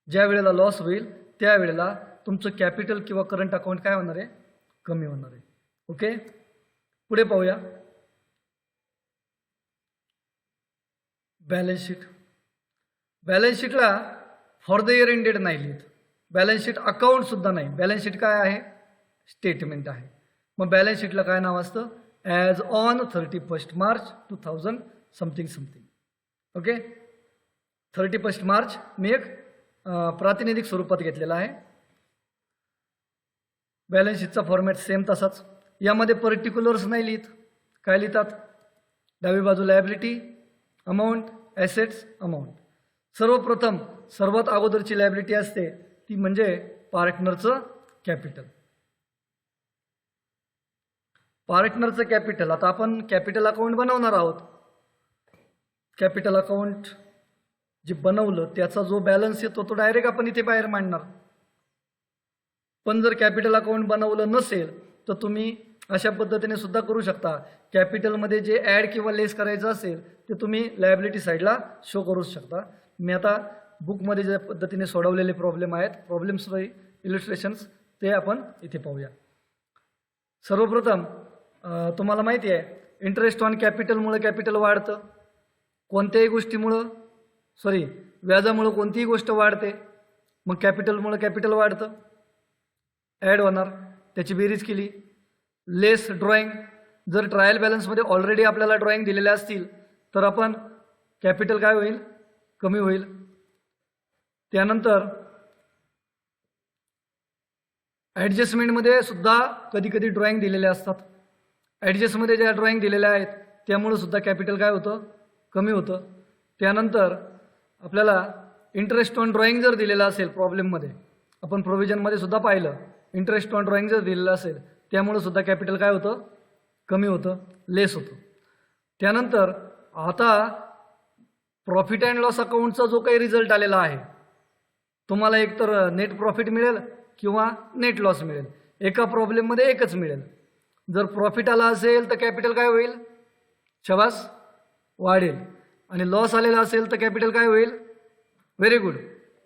ज्या वेळेला लॉस होईल त्यावेळेला तुमचं कॅपिटल किंवा करंट अकाउंट काय होणार आहे? कमी होणार आहे. ओके, पुढे पाहूया. Balance sheet. बॅलन्स शीटला फॉर द इयर एंडेड नाही लिहित. बॅलन्स शीट अकाउंट सुद्धा नाही. बॅलन्स शीट काय आहे? स्टेटमेंट आहे. मग बॅलन्स शीटला काय नाव असतं? As on 31 March 2000 something something. Okay, 31 मार्च मी एक प्रातिनिधिक स्वरूपात घेतलेला आहे. बॅलन्स शीटचा फॉर्मॅट सेम तसाच. यामध्ये पर्टिक्युलर्स नाही लिहित. काय लिहितात? डावी बाजू लायबिलिटी, अमाऊंट, ॲसेट्स, अमाऊंट. सर्वप्रथम सर्वात अगोदरची लायबिलिटी असते ती म्हणजे पार्टनरचं कॅपिटल. पार्टनरचं कॅपिटल. आता आपण कॅपिटल अकाउंट बनवणार आहोत. कॅपिटल अकाउंट जे बनवलं त्याचा जो बॅलन्स येतो तो डायरेक्ट आपण इथे बाहेर मांडणार. पण जर कॅपिटल अकाउंट बनवलं नसेल तर तुम्ही अशा पद्धतीने सुद्धा करू शकता. कॅपिटलमध्ये जे ॲड किंवा लेस करायचं असेल ते तुम्ही लायबिलिटी साईडला शो करू शकता. मी आता बुकमध्ये ज्या पद्धतीने सोडवलेले प्रॉब्लेम आहेत, प्रॉब्लेम्स इलिस्ट्रेशन्स, ते आपण इथे पाहूया. सर्वप्रथम तुम्हाला माहिती आहे इंटरेस्ट ऑन कॅपिटलमुळे कॅपिटल वाढतं. कोणत्याही गोष्टीमुळं व्याजामुळं कोणतीही गोष्ट वाढते. मग कॅपिटलमुळं कॅपिटल वाढतं, ॲड होणार, त्याची बेरीज केली. लेस ड्रॉइंग. जर ट्रायल बॅलन्समध्ये ऑलरेडी आपल्याला ड्रॉइंग दिलेल्या असतील तर आपण कॅपिटल काय होईल? कमी होईल. त्यानंतर ॲडजस्टमेंटमध्ये सुद्धा कधी कधी ड्रॉइंग दिलेल्या असतात. ॲडजस्टमध्ये ज्या ड्रॉइंग दिलेल्या आहेत त्यामुळे सुद्धा कॅपिटल काय होतं? कमी होतं. त्यानंतर आपल्याला इंटरेस्ट ऑन ड्रॉइंग जर दिलेला असेल प्रॉब्लेममध्ये, आपण प्रोव्हिजनमध्ये सुद्धा पाहिलं, इंटरेस्ट ऑन ड्रॉइंग जर दिलेलं असेल त्यामुळे सुद्धा कॅपिटल काय होतं? कमी होतं, लेस होतं. त्यानंतर आता प्रॉफिट अँड लॉस अकाउंटचा जो काही रिझल्ट आलेला आहे तुम्हाला एकतर नेट प्रॉफिट मिळेल किंवा नेट लॉस मिळेल. एका प्रॉब्लेममध्ये एकच मिळेल. जर प्रॉफिट आला असेल तर कॅपिटल काय होईल? शाबास, वाढेल. आणि लॉस आलेला असेल तर कॅपिटल काय होईल? व्हेरी गुड,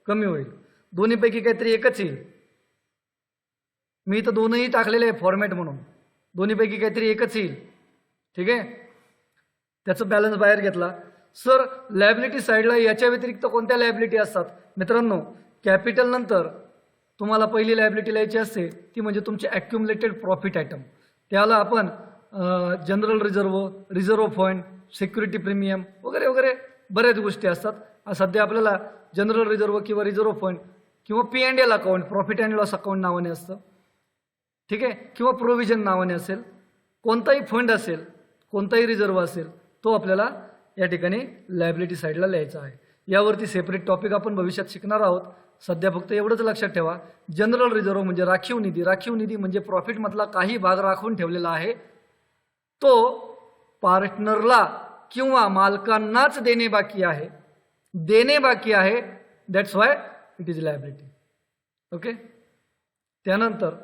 कमी होईल. दोन्हीपैकी काहीतरी एकच येईल. मी इथं दोनही टाकलेले आहे फॉर्मॅट म्हणून. दोन्हीपैकी काहीतरी एकच येईल. ठीक आहे, त्याचं बॅलन्स बाहेर घेतला. सर लायबिलिटी साईडला याच्या व्यतिरिक्त कोणत्या लायबिलिटी असतात? मित्रांनो, कॅपिटल नंतर तुम्हाला पहिली लायबिलिटी लिहायची असते ती म्हणजे तुमची ॲक्युमुलेटेड प्रॉफिट आयटम. त्याला आपण general reserve, reserve fund, security premium वगैरे वगैरे बऱ्याच गोष्टी असतात. सध्या आपल्याला जनरल रिझर्व किंवा रिझर्व फंड किंवा P&L account, profit and loss account नावाने असतं. ठीक आहे, किंवा प्रोव्हिजन नावाने असेल. कोणताही फंड असेल, कोणताही रिझर्व असेल, तो आपल्याला या ठिकाणी लायबिलिटी साईडला लिहायचा आहे. यावरती सेपरेट टॉपिक आपण भविष्यात शिकणार आहोत. सध्या फक्त एवढंच लक्षात ठेवा, जनरल रिझर्व म्हणजे राखीव निधी. राखीव निधी म्हणजे प्रॉफिटमधला काही भाग राखून ठेवलेला आहे, तो पार्टनरला किंवा मालकांनाच देणे बाकी आहे. That's why it is liability. Okay. त्यानंतर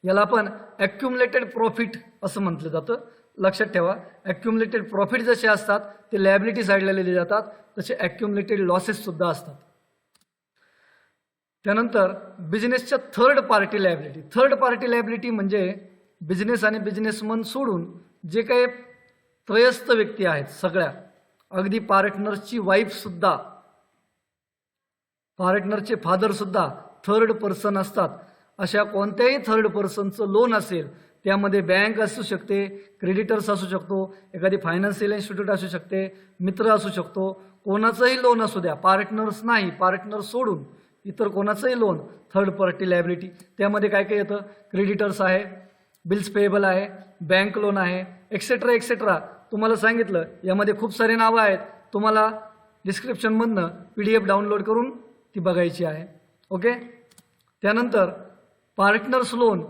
याला आपण ॲक्युमुलेटेड प्रॉफिट असं म्हटलं जातं. लक्षात ठेवा, ॲक्युमुलेटेड प्रॉफिट जसे असतात ते लायबिलिटी साईडला लिहिले जातात, तसे ॲक्युमुलेटेड लॉसेस सुद्धा असतात. त्यानंतर बिझनेसच्या third party liability. Third party liability म्हणजे बिझनेस आणि बिझनेसमन सोडून जे काही त्रयस्थ व्यक्ती आहेत सगळ्या, अगदी पार्टनरची वाईफ सुद्धा, पार्टनरचे फादर सुद्धा थर्ड पर्सन असतात. अशा कोणत्याही थर्ड पर्सनचं लोन असेल, त्यामध्ये बँक असू शकते, क्रेडिटर्स असू शकतो, एखादी फायनान्शियल इन्स्टिट्यूट असू शकते, मित्र असू शकतो, कोणाचंही लोन असू द्या, पार्टनर्स नाही, पार्टनर सोडून इतर कोणाचंही लोन थर्ड पार्टी लायबिलिटी. त्यामध्ये काय काय येतं? क्रेडिटर्स आहे, बिल्स पेएबल आहे, बँक लोन आहे, एक्सेट्रा एक्सेट्रा. तुम्हाला सांगितलं यामध्ये खूप सारे नावं आहेत, तुम्हाला डिस्क्रिप्शनमधनं PDF डाउनलोड करून ती बघायची आहे. ओके. त्यानंतर पार्टनर्स लोन.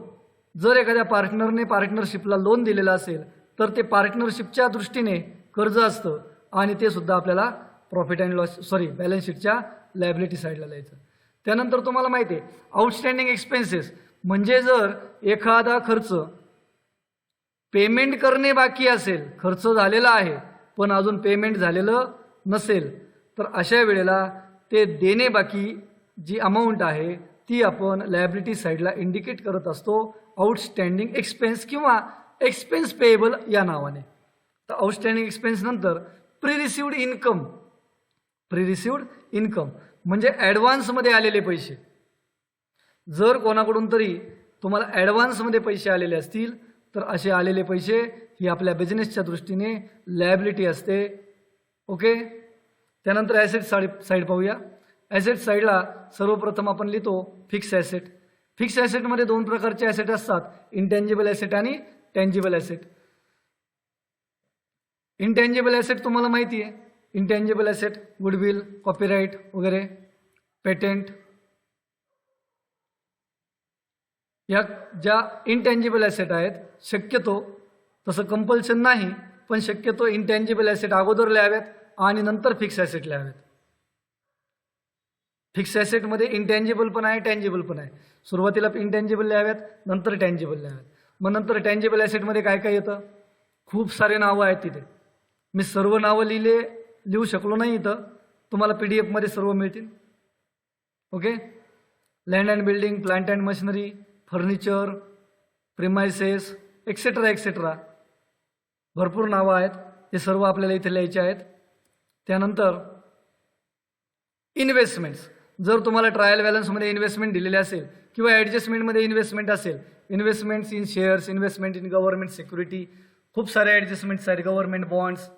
जर एखाद्या पार्टनरने पार्टनरशिपला लोन दिलेलं असेल तर ते पार्टनरशिपच्या दृष्टीने कर्ज असतं आणि ते सुद्धा आपल्याला प्रॉफिट अँड लॉस बॅलन्स शीटच्या लायबिलिटी साईडला लिहायचं. त्यानंतर तुम्हाला माहिती आहे आउटस्टँडिंग एक्सपेन्सेस म्हणजे जर एखादा खर्च पेमेंट करणे बाकी असेल, खर्च झालेला आहे पण अजून पेमेंट झालेलं नसेल, तर अशा वेळेला ते देणे बाकी जी अमाऊंट आहे ती आपण लायबिलिटी साईडला इंडिकेट करत असतो आउटस्टँडिंग एक्सपेन्स किंवा एक्सपेन्स पेएबल या नावाने. तर आउटस्टँडिंग एक्सपेन्स नंतर pre received income. Pre received income म्हणजे ॲडव्हान्समध्ये आलेले पैसे. जर कोणाकडून तरी तुम्हाला ॲडव्हान्समध्ये पैसे आलेले असतील तर असे आलेले पैसे ही आपल्या बिझनेसच्या दृष्टीने लायबिलिटी असते. ओके. त्यानंतर ॲसेट साईड पाहूया. ॲसेट साईडला सर्वप्रथम आपण लिहितो फिक्स ॲसेट. फिक्स ॲसेटमध्ये दोन प्रकारचे ॲसेट असतात, इंटँजिबल ॲसेट आणि टँजिबल ॲसेट. इंटँजिबल ॲसेट तुम्हाला माहिती आहे, इंटँजिबल ॲसेट गुडविल, कॉपीराईट वगैरे, पेटेंट. या ज्या इंटँजिबल ॲसेट आहेत, शक्यतो तसं कंपल्शन नाही पण शक्यतो इंटँजिबल ॲसेट अगोदर लिहाव्यात आणि नंतर फिक्स ॲसेट लिहाव्यात. फिक्स ॲसेटमध्ये इंटँजिबल पण आहे, टँजिबल पण आहे. सुरुवातीला इंटँजिबल लिहाव्यात, नंतर टँजिबल लिहाव्यात. मग नंतर टँजिबल ॲसेटमध्ये काय काय येतं? खूप सारे नावं आहेत तिथे. मी सर्व नावं लिहू शकलो नाही इथं, तुम्हाला PDF मध्ये सर्व मिळतील. Okay. Land and building, plant and machinery, furniture, premises etcetera etcetera भरपूर नावं आहेत, ते सर्व आपल्याला इथे लिहायचे आहेत. त्यानंतर इन्व्हेस्टमेंट्स. जर तुम्हाला ट्रायल बॅलन्समध्ये इन्व्हेस्टमेंट दिलेले असेल किंवा ॲडजस्टमेंटमध्ये इन्व्हेस्टमेंट असेल, investments in shares, investment in government security, खूप सारे ॲडजस्टमेंट्स आहेत, government bonds,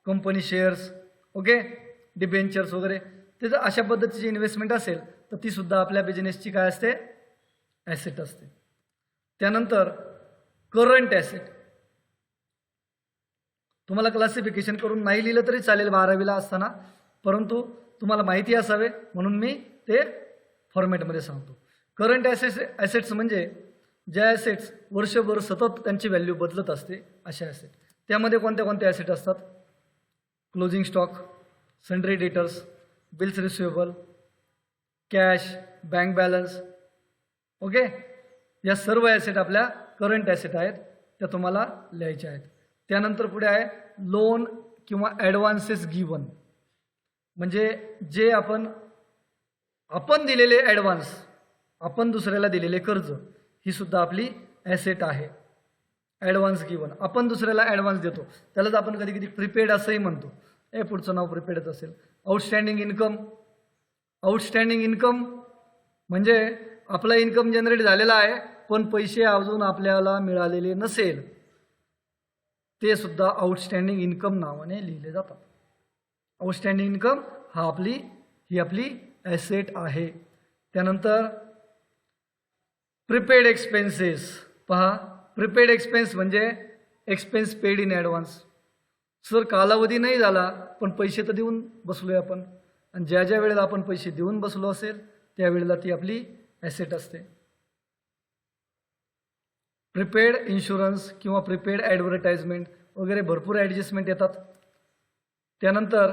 company shares, okay, debentures वगैरे. ते जर अशा पद्धतीची इन्व्हेस्टमेंट असेल तर ती सुद्धा आपल्या बिझनेसची काय असते? ॲसेट असते. त्यानंतर करंट ॲसेट. तुम्हाला क्लासिफिकेशन करून नाही लिहिलं तरी चालेल 12वीला असताना, परंतु तुम्हाला माहिती असावे म्हणून मी ते फॉर्मॅटमध्ये सांगतो. करंट ॲसेट्स म्हणजे ज्या ॲसेट्स वर्षभर सतत त्यांची व्हॅल्यू बदलत असते अशा ॲसेट. त्यामध्ये कोणत्या कोणत्या ॲसेट असतात? Closing stock, sundry debtors, bills receivable, cash, bank balance. Okay. या सर्व ॲसेट आपल्या करंट ॲसेट आहेत, त्या तुम्हाला लिहायच्या आहेत. त्यानंतर पुढे आहे लोन किंवा ॲडव्हान्सेस गिवन. म्हणजे जे आपण दिलेले ॲडव्हान्स, आपण दुसऱ्याला दिलेले कर्ज, ही सुद्धा आपली ॲसेट आहे. ॲडव्हान्स गिवन, आपण दुसऱ्याला ॲडव्हान्स देतो, त्यालाच आपण कधी कधी प्रिपेड असंही म्हणतो. पुढचं नाव प्रिपेडच असेल. Outstanding income. आउटस्टँडिंग इन्कम म्हणजे आपला इन्कम जनरेट झालेला आहे पण पैसे अजून आपल्याला मिळालेले नसेल, ते सुद्धा आउटस्टँडिंग इन्कम नावाने लिहिले जातात. आउटस्टँडिंग इन्कम ही आपली ॲसेट आहे. त्यानंतर प्रिपेड एक्सपेन्सेस. पहा, प्रिपेड एक्सपेन्स म्हणजे expense paid in advance. Sir कालावधी नाही झाला पण पैसे तर देऊन बसलोय आपण, आणि ज्या ज्या वेळेला आपण पैसे देऊन बसलो असेल त्यावेळेला ती आपली ॲसेट असते. प्रिपेड इन्शुरन्स किंवा प्रिपेड ॲडव्हर्टाइजमेंट वगैरे भरपूर ॲडजस्टमेंट येतात. त्यानंतर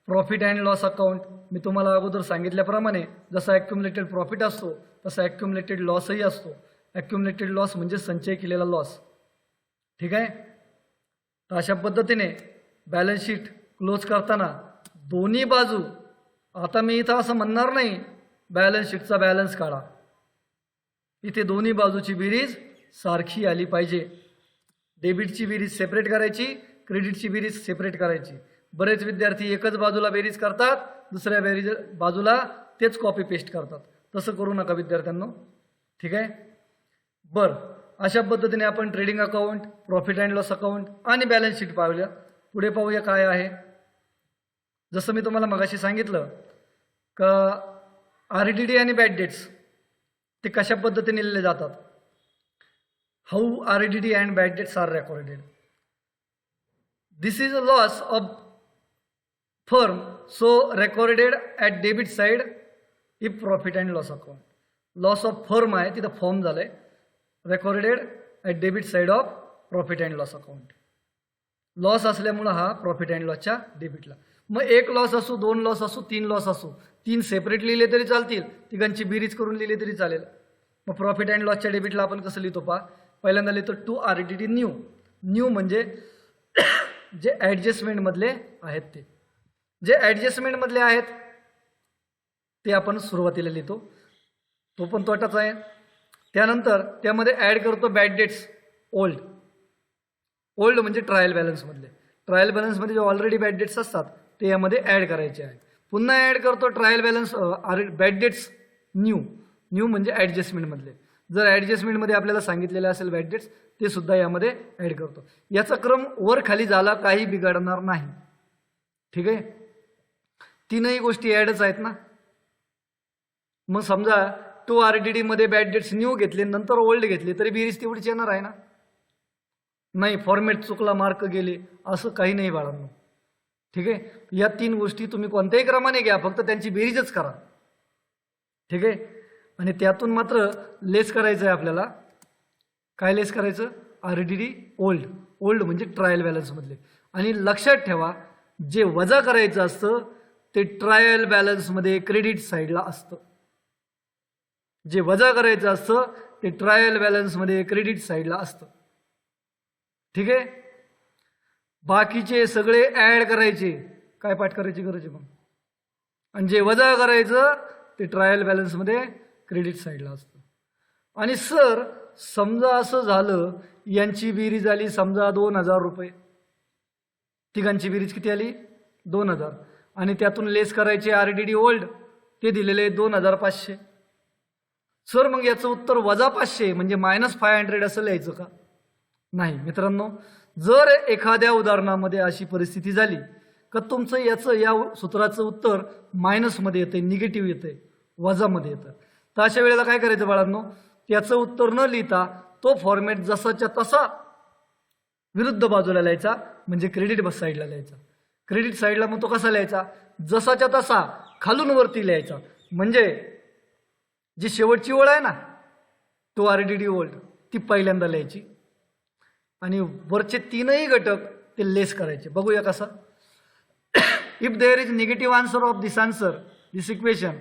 प्रॉफिट अँड लॉस अकाउंट. मी तुम्हाला अगोदर सांगितल्याप्रमाणे जसा ॲक्युमुलेटेड प्रॉफिट असतो तसा ॲक्युमुलेटेड लॉसही असतो. ॲक्युमुलेटेड लॉस म्हणजे संचय केलेला लॉस. ठीक आहे. तर अशा पद्धतीने बॅलन्स शीट क्लोज करताना दोन्ही बाजू, आता मी इथं असं म्हणणार नाही बॅलन्स शीटचा बॅलन्स काढा, इथे दोन्ही बाजूची बेरीज सारखी आली पाहिजे. डेबिटची बेरीज सेपरेट करायची, क्रेडिटची बेरीज सेपरेट करायची. बरेच विद्यार्थी एकच बाजूला बेरीज करतात, दुसऱ्या बेरीज बाजूला तेच कॉपी पेस्ट करतात. तसं करू नका विद्यार्थ्यांनो. ठीक आहे. बरं, अशा पद्धतीने आपण trading account, profit and loss account आणि बॅलन्स शीट पाहूया. पुढे पाहूया काय आहे. जसं मी तुम्हाला मगाशी सांगितलं का RDD आणि बॅड डेट्स ते कशा पद्धतीने लिहिले जातात. How RDD and bad debts are recorded. This is a loss of firm so recorded at debit side if profit and loss account. Loss of firm आहे तिथं फॉर्म झालंय, recorded at debit side of profit and loss account. Loss असल्यामुळं हा profit and लॉसच्या डेबिटला. मग एक loss असो, दोन लॉस असो, तीन लॉस असो, तीन सेपरेट लिहिले तरी चालतील, तिघांची बेरीज करून लिहिले तरी चालेल. मग प्रॉफिट अँड लॉसच्या डेबिटला आपण कसं लिहितो पहा. पहिल्यांदा लिहितो टू RDD न्यू. न्यू म्हणजे जे ॲडजस्टमेंटमधले आहेत ते, जे ॲडजस्टमेंटमधले आहेत ते आपण सुरुवातीला लिहितो, तो पण तोटाच आहे. त्यानंतर त्यामध्ये ॲड करतो बॅड डेट्स ओल्ड. ओल्ड म्हणजे ट्रायल बॅलन्समधले. ट्रायल बॅलन्समध्ये जे ऑलरेडी बॅड डेट्स असतात ते यामध्ये ॲड करायचे आहे. पुन्हा ॲड करतो trial balance bad debts new. New म्हणजे ॲडजस्टमेंटमधले. जर ॲडजस्टमेंटमध्ये आपल्याला सांगितलेले असेल बॅड डेट्स ते सुद्धा यामध्ये ॲड करतो. याचा क्रम वर खाली झाला काही बिघडणार नाही. ठीक आहे. तीनही गोष्टी ॲडच आहेत ना. मग समजा टू RDD मध्ये बॅड डेट्स न्यू घेतले, नंतर ओल्ड घेतले, तरी बेरीज तेवढीच येणार आहे ना. नाही फॉर्मॅट चुकला, मार्क गेले, असं काही नाही बाळांनो. ठीक आहे. या तीन गोष्टी तुम्ही कोणत्याही क्रमाने घ्या, फक्त त्यांची बेरीजच करा. ठीक आहे. आणि त्यातून मात्र लेस करायचं आहे आपल्याला. काय लेस करायचं. RDD old. ओल्ड म्हणजे ट्रायल बॅलन्समधले. आणि लक्षात ठेवा जे वजा करायचं असतं ते ट्रायल बॅलन्समध्ये क्रेडिट साईडला असतं. जे वजा करायचं असतं ते ट्रायल बॅलन्समध्ये क्रेडिट साईडला असतं. ठीक आहे. बाकीचे सगळे ॲड करायचे, काय पाठ करायची गरज आहे मग. आणि जे वजा करायचं ते ट्रायल बॅलन्समध्ये क्रेडिट साईडला असतं. आणि सर समजा असं झालं यांची बेरीज आली समजा 2000 रुपये, तिघांची बेरीज किती आली 2000, आणि त्यातून लेस करायचे RDD ओल्ड ते दिलेले 2500. सर मग याचं उत्तर -500 म्हणजे -500 असं लिहायचं का. नाही मित्रांनो. जर एखाद्या उदाहरणामध्ये अशी परिस्थिती झाली का तुमचं याचं या सूत्राचं उत्तर मायनसमध्ये येतंय, निगेटिव्ह येतंय, वजामध्ये येतं, तर अशा वेळेला काय करायचं बाळांनो. त्याचं उत्तर न लिहिता तो फॉर्मॅट जसाच्या तसा विरुद्ध बाजूला लिहायचा, म्हणजे क्रेडिट साईडला लिहायचा. क्रेडिट साईडला मग तो कसा लिहायचा. जसाच्या तसा खालून वरती लिहायचा. म्हणजे जी शेवटची ओळ आहे ना तो RDD ओल्ड ती पहिल्यांदा लिहायची आणि वरचे तीनही घटक ते लेस करायचे. बघूया कसं. If there is negative answer of this answer this equation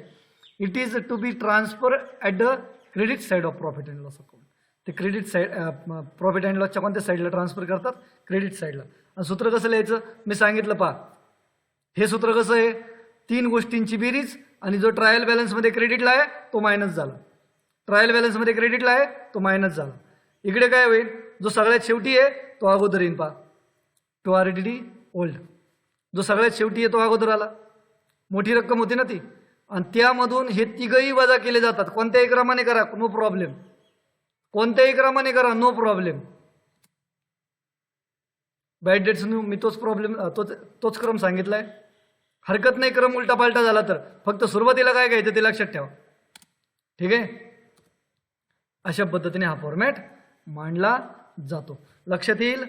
it is to be transfer at the credit side of profit and loss account. ते क्रेडिट साईड प्रॉफिट अँड लॉसच्या कोणत्या साईडला ट्रान्सफर करतात. क्रेडिट साईडला. आणि सूत्र कसं लिहायचं मी सांगितलं पहा. हे सूत्र कसं आहे. तीन गोष्टींची बेरीज आणि जो ट्रायल बॅलन्समध्ये क्रेडिटला आहे तो मायनस झाला, ट्रायल बॅलन्समध्ये क्रेडिटला आहे तो मायनस झाला. इकडे काय होईल. जो सगळ्यात शेवटी आहे तो अगोदर येईन पहा. तो RDD ओल्ड जो सगळ्यात शेवटी आहे तो अगोदर आला. मोठी रक्कम होती ना ती, आणि त्यामधून हे तिघही वजा केले जातात. कोणत्याही क्रमाने करा नो प्रॉब्लेम. कोणत्याही क्रमाने करा no problem. Bad debts new मी तोच क्रम सांगितलाय. हरकत नाही क्रम उलटा पालटा झाला तर, फक्त सुरुवातीला काय घ्यायचं ते लक्षात ठेवा. ठीक आहे. अशा पद्धतीने हा फॉर्मॅट मांडला जातो. लक्षात येईल.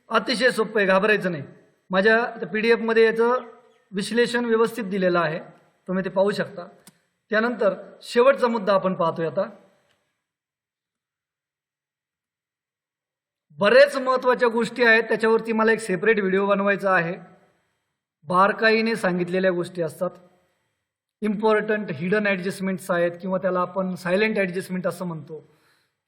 अतिशय सोपं आहे, घाबरायचं नाही. माझ्या PDF मध्ये याचं विश्लेषण व्यवस्थित दिलेलं आहे, तुम्ही ते पाहू शकता. त्यानंतर शेवटचा मुद्दा आपण पाहतोय आता. बरेच महत्त्वाच्या गोष्टी आहेत, त्याच्यावरती मला एक सेपरेट व्हिडिओ बनवायचा आहे. बारकाईने सांगितलेल्या गोष्टी असतात. इम्पॉर्टंट हिडन ॲडजस्टमेंट्स आहेत, किंवा त्याला आपण सायलेंट ॲडजस्टमेंट असं म्हणतो,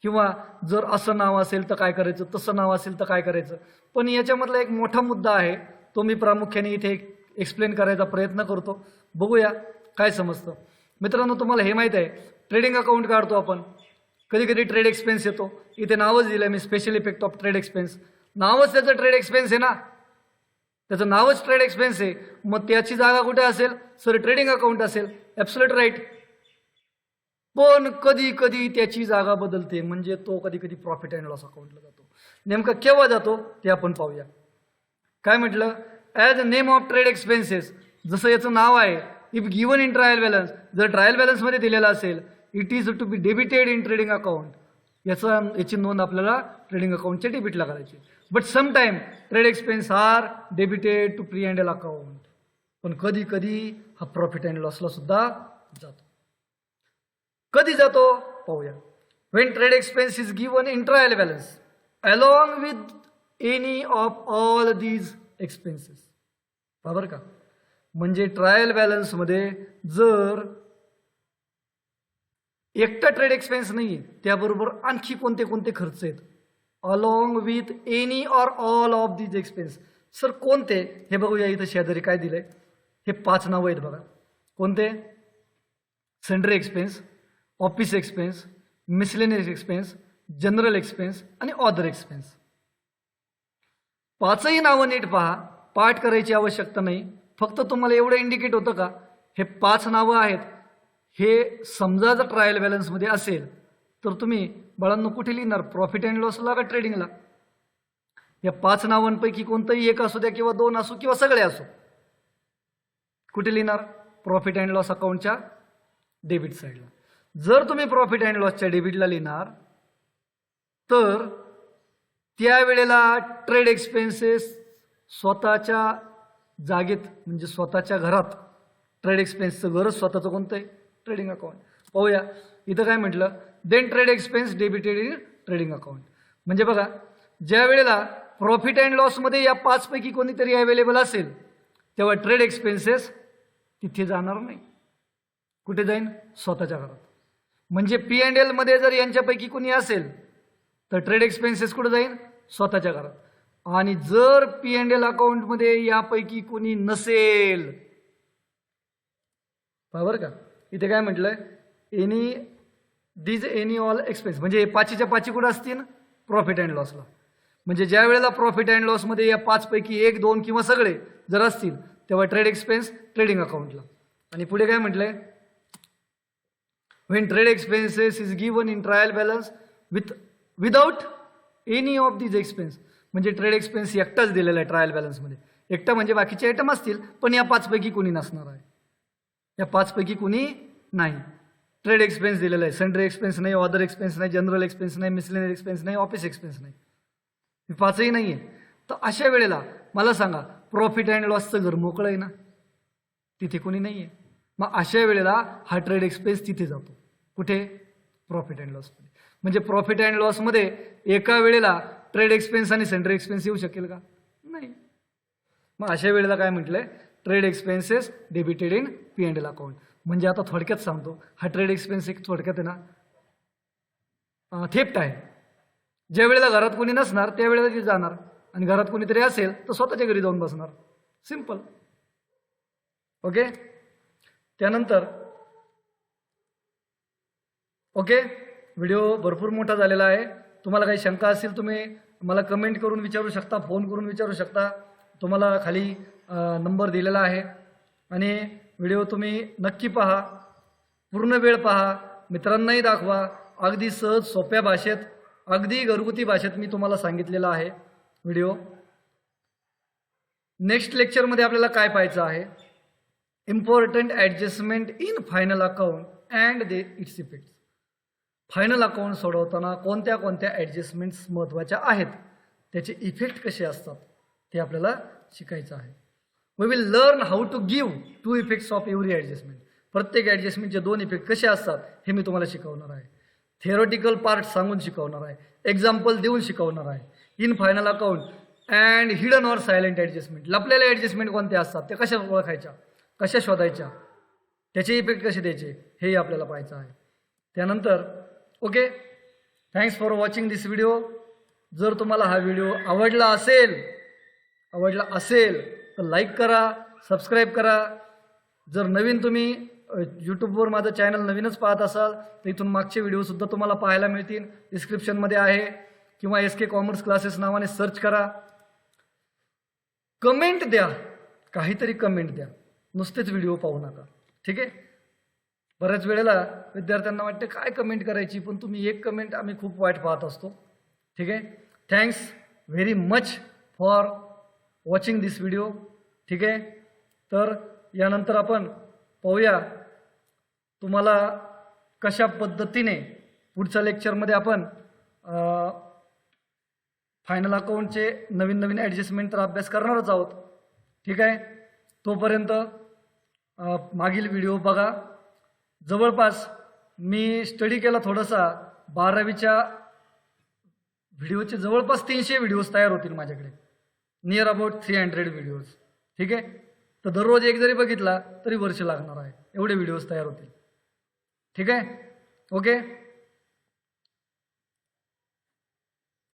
किंवा जर असं नाव असेल तर काय करायचं, तसं नाव असेल तर काय करायचं. पण याच्यामधला एक मोठा मुद्दा आहे, तो मी प्रामुख्याने इथे एक्सप्लेन करायचा प्रयत्न करतो. बघूया काय समजतं. मित्रांनो, तुम्हाला हे माहीत आहे, ट्रेडिंग अकाउंट काढतो आपण, कधी कधी ट्रेड एक्सपेन्स येतो. इथे नावच दिलं मी, special effect of trade expense. नावच त्याचं ट्रेड एक्सपेन्स आहे ना, त्याचं नावच ट्रेड एक्सपेन्स आहे. मग त्याची जागा कुठे असेल? सर, ट्रेडिंग अकाउंट असेल. Absolute right. पण कधी कधी त्याची जागा बदलते, म्हणजे तो कधी कधी प्रॉफिट अँड लॉस अकाउंटला जातो. नेमका केव्हा जातो ते आपण पाहूया. काय म्हटलं? As a name of trade expenses, जसं याचं नाव आहे, if given in trial balance, जर ट्रायल बॅलन्समध्ये दिलेला असेल, it is to be debited in trading account, याची नोंद आपल्याला ट्रेडिंग अकाउंटच्या डेबिटला करायची. But sometime trade expense are debited to P and L account, पण कधी कधी हा प्रॉफिट अँड लॉसला सुद्धा जातो. कधी जातो पाहूया. When trade expense is given in trial balance along with any of all these expenses. बरोबर का? म्हणजे ट्रायल बॅलन्समध्ये जर एकटा ट्रेड एक्सपेन्स नाही आहे, त्याबरोबर आणखी कोणते कोणते खर्च आहेत, along with any or all of these expense. Sir कोणते? हे बघूया, इथं शेजारी काय दिलंय, हे 5 नावं आहेत बघा. कोणते? Sundry expense, office expense, miscellaneous expense, general expense आणि अदर एक्सपेन्स. 5ही नावं नीट पहा, पाठ करायची आवश्यकता नाही. फक्त तुम्हाला एवढं इंडिकेट होतं का हे 5 नावं आहेत. हे समजा जर ट्रायल बॅलन्समध्ये असेल तर तुम्ही बाळांनो कुठे लिहिणार? प्रॉफिट अँड लॉसला का ट्रेडिंगला? या 5 नावांपैकी कोणतंही एक असू द्या, किंवा 2 असो, किंवा सगळे असो, कुठे लिहिणार? प्रॉफिट अँड लॉस अकाउंटच्या डेबिट साईडला. जर तुम्ही प्रॉफिट अँड लॉसच्या डेबिटला लिहिणार तर त्यावेळेला ट्रेड एक्सपेन्सेस स्वतःच्या जागेत, म्हणजे स्वतःच्या घरात ट्रेड एक्सपेन्सचं गरज स्वतःचं कोणतं आहे? Trading account. पाहूया इथं काय म्हटलं, then trade expense debited in trading account. म्हणजे बघा, ज्या वेळेला प्रॉफिट अँड लॉसमध्ये या 5 पैकी कोणीतरी अवेलेबल असेल, तेव्हा ट्रेड एक्सपेन्सेस तिथे जाणार नाही. कुठे जाईन? स्वतःच्या घरात. म्हणजे पी अँड एल मध्ये जर यांच्यापैकी कोणी असेल तर ट्रेड एक्सपेन्सेस कुठे जाईन? स्वतःच्या घरात. आणि जर पी अँड एल अकाउंटमध्ये यापैकी कोणी नसेल, बरोबर का, इथे काय म्हटलंय, एनी ऑल एक्सपेन्स, म्हणजे 5च्या 5 कुठं असतील? प्रॉफिट अँड लॉसला. म्हणजे ज्या वेळेला प्रॉफिट अँड लॉसमध्ये या 5 पैकी 1, 2 किंवा सगळे जर असतील, तेव्हा ट्रेड एक्सपेन्स ट्रेडिंग अकाउंटला. आणि पुढे काय म्हटलंय, when trade expenses is given in trial balance without any of these expense. म्हणजे ट्रेड एक्सपेन्स एकटाच दिलेला आहे ट्रायल बॅलन्समध्ये. एकटा म्हणजे बाकीचे आयटम असतील, पण या 5 पैकी कोणी नसणार आहे. या 5 पैकी कोणी नाही. ट्रेड एक्सपेन्स दिलेला आहे, सेंट्री एक्सपेन्स नाही, अदर एक्सपेन्स नाही, जनरल एक्सपेन्स नाही, मिसलेनियस एक्सपेन्स नाही, ऑफिस एक्सपेन्स नाही, हे 5ही नाही आहे. तर अशा वेळेला मला सांगा, प्रॉफिट अँड लॉसचं घर मोकळं आहे ना, तिथे कोणी नाही आहे. मग अशा वेळेला हा ट्रेड एक्सपेन्स तिथे जातो. कुठे? प्रॉफिट अँड लॉसमध्ये. म्हणजे प्रॉफिट अँड लॉसमध्ये एका वेळेला ट्रेड एक्सपेन्स आणि सेंट्री एक्सपेन्स येऊ शकेल का? नाही. मग अशा वेळेला काय म्हटलंय, trade expenses debited in P and L account. म्हणजे आता थोडक्यात सांगतो, हा ट्रेड एक्सपेन्स एक थोडक्यात आहे ना, थेफ्ट आहे. ज्या वेळेला घरात कोणी नसणार त्यावेळेला ती जाणार, आणि घरात कोणीतरी असेल तर स्वतःच्या घरी जाऊन बसणार. सिंपल. ओके. त्यानंतर ओके, व्हिडिओ भरपूर मोठा झालेला आहे. तुम्हाला काही शंका असेल तुम्ही मला कमेंट करून विचारू शकता, फोन करून विचारू शकता. तुम्हाला खाली नंबर दिलेला आहे. आणि व्हिडिओ तुम्ही नक्की पहा, पूर्ण वेळ पहा, मित्रांनाही दाखवा. अगदी सहज सोप्या भाषेत, अगदी घरगुती भाषेत मी तुम्हाला सांगितलेलं आहे व्हिडिओ. नेक्स्ट लेक्चरमध्ये आपल्याला काय पाहायचं आहे, important adjustment in final account and it's effects. Final account सोडवताना कोणत्या कोणत्या ॲडजस्टमेंट्स महत्त्वाच्या आहेत, त्याचे इफेक्ट कसे असतात ते आपल्याला शिकायचं आहे. We will learn how to give 2 effects of every adjustment. प्रत्येक ॲडजस्टमेंटचे 2 इफेक्ट कसे असतात हे मी तुम्हाला शिकवणार आहे. थिअरॉटिकल पार्ट सांगून शिकवणार आहे, एक्झाम्पल देऊन शिकवणार आहे. In final account and hidden or silent adjustment. लपलेल्या ॲडजस्टमेंट कोणत्या असतात, त्या कशा ओळखायच्या, कशा शोधायच्या, त्याचे इफेक्ट कसे द्यायचे, हे आपल्याला पाहायचं आहे. त्यानंतर okay, thanks for watching this video. जर तुम्हाला हा व्हिडिओ आवडला असेल तर लाईक करा, सबस्क्राईब करा. जर नवीन तुम्ही यूट्यूबवर माझं चॅनल नवीनच पाहत असाल तर इथून मागचे व्हिडिओसुद्धा तुम्हाला पाहायला मिळतील. डिस्क्रिप्शनमध्ये आहे किंवा SK कॉमर्स क्लासेस नावाने सर्च करा. कमेंट द्या, काहीतरी कमेंट द्या, नुसतेच व्हिडिओ पाहू नका. ठीक आहे. बऱ्याच वेळेला विद्यार्थ्यांना वाटते काय कमेंट करायची, पण तुम्ही एक कमेंट आम्ही खूप वाईट पाहत असतो. ठीक आहे. Thanks very much for watching this video. ठीक आहे. तर यानंतर आपण पाहूया तुम्हाला कशा पद्धतीने पुढच्या लेक्चरमध्ये आपण फायनल अकाउंटचे नवीन ॲडजस्टमेंट तर अभ्यास करणारच आहोत. ठीक आहे. तोपर्यंत मागील व्हिडिओ बघा. जवळपास मी स्टडी केला थोडासा, 12वीच्या व्हिडिओचे जवळपास 300 व्हिडिओज तयार होतील माझ्याकडे, नियर अबाउट 300 व्हिडिओज. ठीक आहे. तर दररोज एक जरी बघितला तरी वर्ष लागणार आहे, एवढे व्हिडिओज तयार होतील. ठीक आहे. ओके.